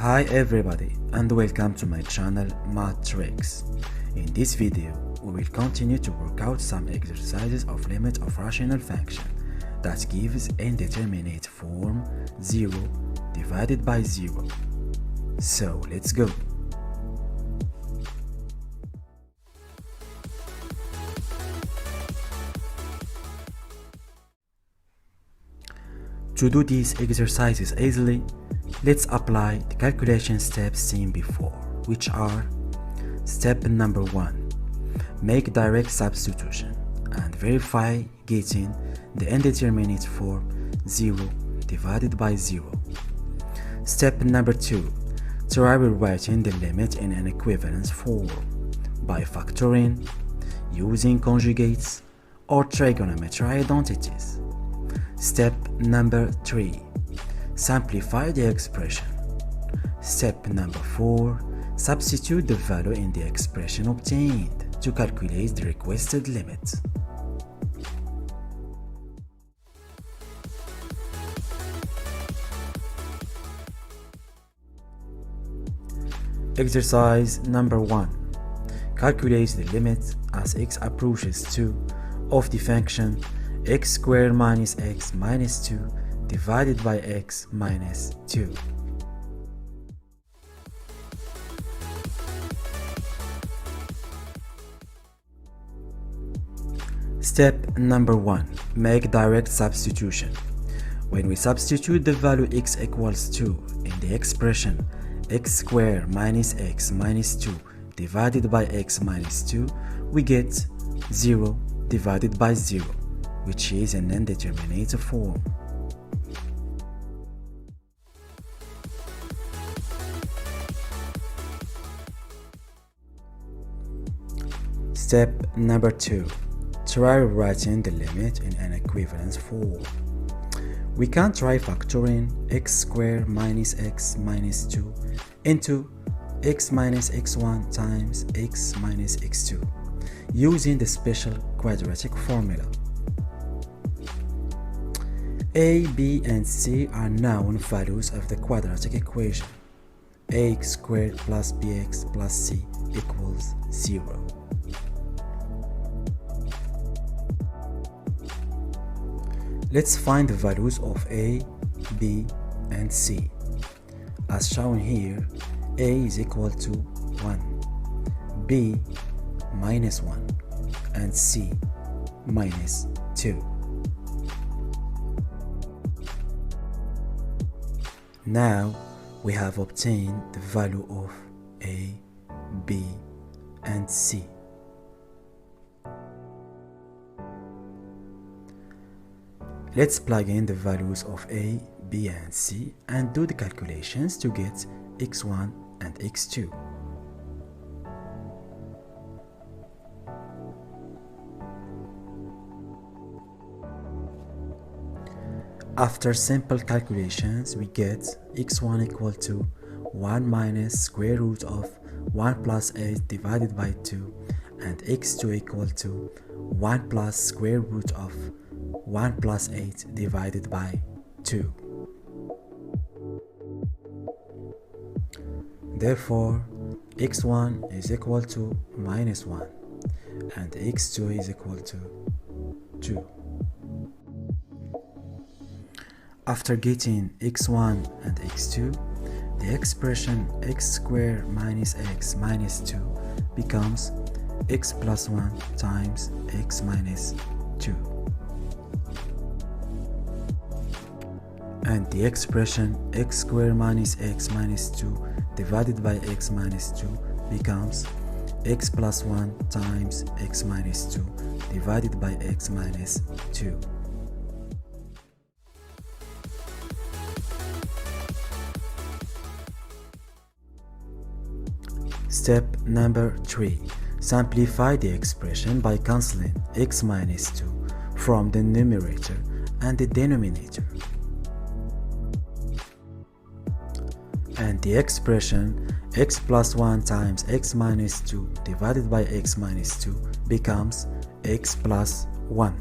Hi everybody and welcome to my channel Math Tricks. In this video, we will continue to work out some exercises of limit of rational function that gives indeterminate form 0 divided by 0. So let's go. To do these exercises easily, let's apply the calculation steps seen before, which are: step number 1, make direct substitution and verify getting the indeterminate form 0 divided by 0. Step number 2, try rewriting the limit in an equivalence form by factoring, using conjugates, or trigonometry identities. Step number 3, simplify the expression. Step number 4, substitute the value in the expression obtained to calculate the requested limit. Exercise number 1. Calculate the limit as x approaches 2 of the function x squared minus x minus 2 divided by x minus 2. Step number 1. Make direct substitution. When we substitute the value x equals 2 in the expression x squared minus x minus 2 divided by x minus 2, we get 0 divided by 0, which is an indeterminate form. Step number 2. Try writing the limit in an equivalence form. We can try factoring x squared minus x minus 2 into x minus x1 times x minus x2 using the special quadratic formula. A, B, and C are known values of the quadratic equation. Ax squared plus bx plus c equals 0. Let's find the values of A, B, and C. As shown here, A is equal to 1, B minus 1, and C minus 2. Now we have obtained the value of A, B, and C. Let's plug in the values of A, B, and C and do the calculations to get x1 and x2. After simple calculations, we get x1 equal to 1 minus square root of 1 plus 8 divided by 2 and x2 equal to 1 plus square root of 1 plus 8 divided by 2. Therefore, x1 is equal to minus 1 and x2 is equal to 2. After getting x1 and x2, the expression x squared minus x minus 2 becomes x plus 1 times x minus 2. And the expression x squared minus x minus 2 divided by x minus 2 becomes x plus 1 times x minus 2 divided by x minus 2. Step number 3. Simplify the expression by cancelling x minus 2 from the numerator and the denominator. And the expression x plus 1 times x minus 2 divided by x minus 2 becomes x plus 1.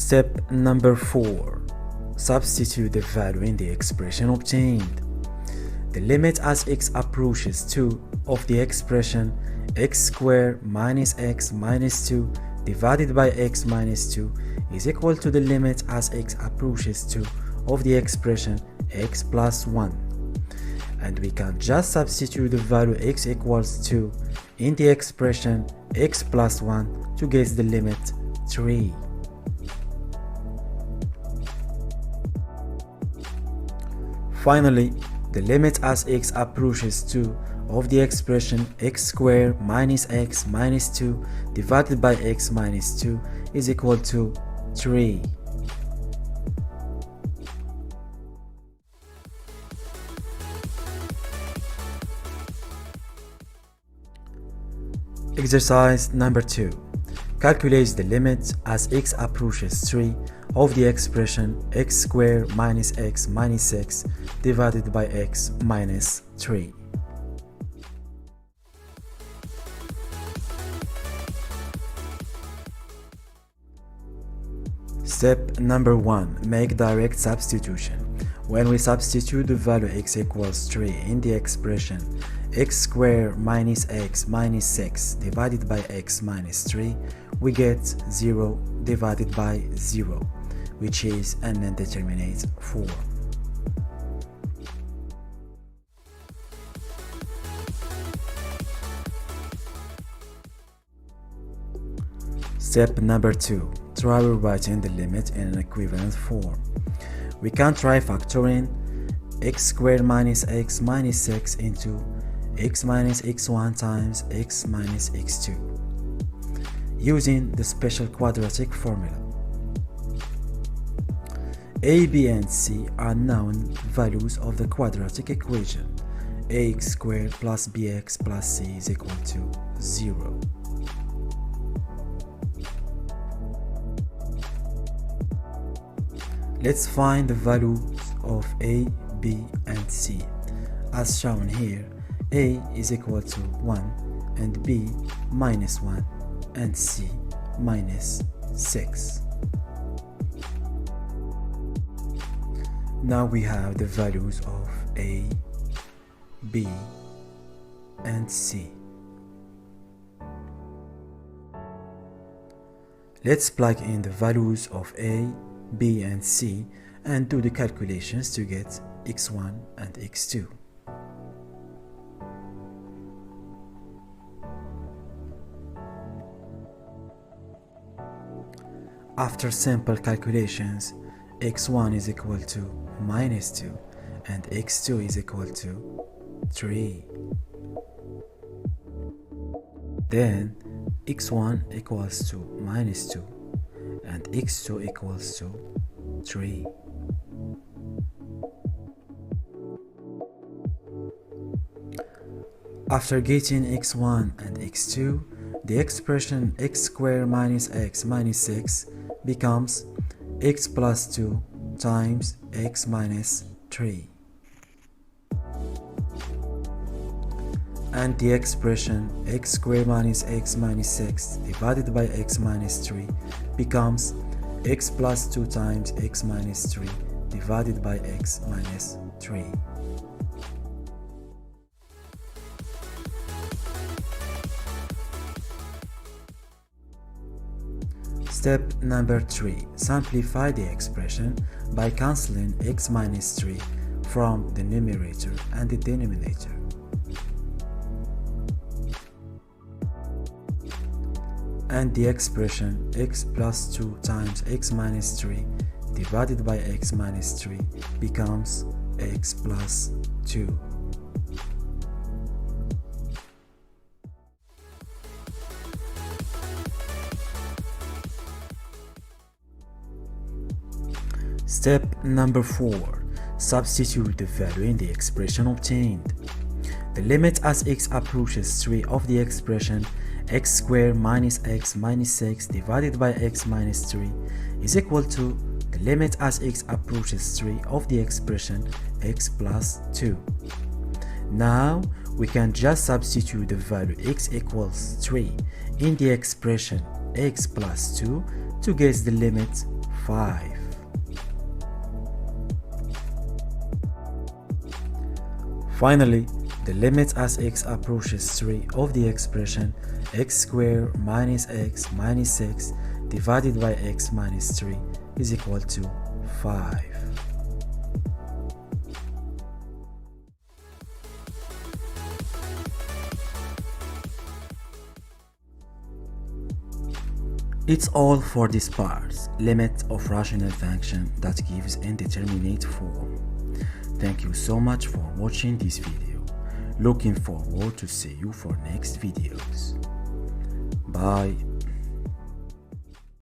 Step number 4. Substitute the value in the expression obtained. The limit as x approaches 2 of the expression x squared minus x minus 2 divided by x minus 2 is equal to the limit as x approaches 2 of the expression x plus 1. And we can just substitute the value x equals 2 in the expression x plus 1 to get the limit 3. Finally, the limit as x approaches 2 of the expression x squared minus x minus 2 divided by x minus 2 is equal to 3. Exercise number 2. Calculate the limit as x approaches 3 of the expression x squared minus x minus 6 divided by x minus 3. Step number 1. Make direct substitution. When we substitute the value x equals 3 in the expression x squared minus x minus 6 divided by x minus 3, we get 0 divided by 0, which is an indeterminate form. Step number 2. Try rewriting the limit in an equivalent form. We can try factoring x squared minus x minus 6 into x minus x1 times x minus x2 using the special quadratic formula. A, B, and C are known values of the quadratic equation. Ax squared plus bx plus c is equal to 0. Let's find the values of A, B, and C. As shown here, A is equal to 1 and B minus 1 and C minus 6. Now we have the values of A, B, and C. Let's plug in the values of A, B, and C and do the calculations to get x1 and x2. After simple calculations, x1 is equal to minus 2 and x2 is equal to 3. Then x1 equals to minus 2 and x2 equals to 3. After getting x1 and x2, the expression x squared minus x minus 6 becomes x plus 2 times x minus 3. And the expression x squared minus x minus 6 divided by x minus 3 becomes x plus 2 times x minus 3 divided by x minus 3. Step number 3. Simplify the expression by cancelling x minus 3 from the numerator and the denominator. And the expression x plus 2 times x minus 3 divided by x minus 3 becomes x plus 2. Step number 4. Substitute the value in the expression obtained. The limit as x approaches 3 of the expression x squared minus x minus 6 divided by x minus 3 is equal to the limit as x approaches 3 of the expression x plus 2. Now we can just substitute the value x equals 3 in the expression x plus 2 to get the limit 5. Finally, the limit as x approaches 3 of the expression x squared minus x minus 6 divided by x minus 3 is equal to 5. It's all for this part, limit of rational function that gives indeterminate form. Thank you so much for watching this video. Looking forward to see you for next videos. Bye.